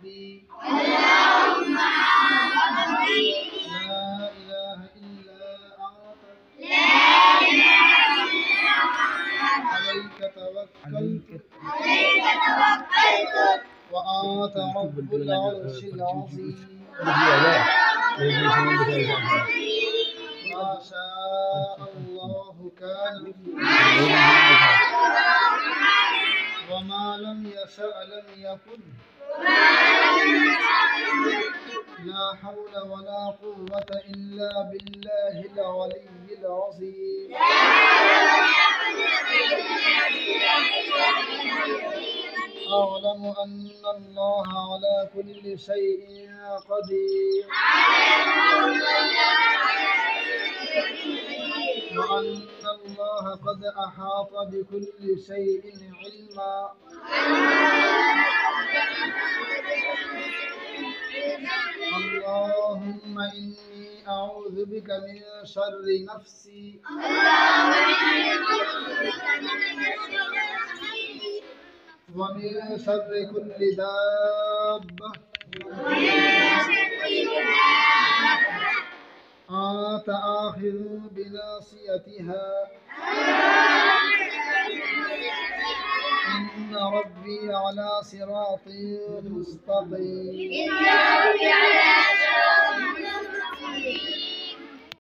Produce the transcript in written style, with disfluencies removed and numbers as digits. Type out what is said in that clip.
ربي اللهم أنت ربي لا إله إلا أنت عليك توكلت وأنت رب العرش العظيم ما شاء الله كان وما لم يشأ لم يكن لا حول ولا قوة إلا بالله العلي العظيم أعلم أن الله على كل شيء قدير وأن الله قد أحاط بكل شيء علما اللهم إني أعوذ بك من شر نفسي ومن شر كل دابة أنت آخذ بناصيتها إن ربي على صراط مستقيم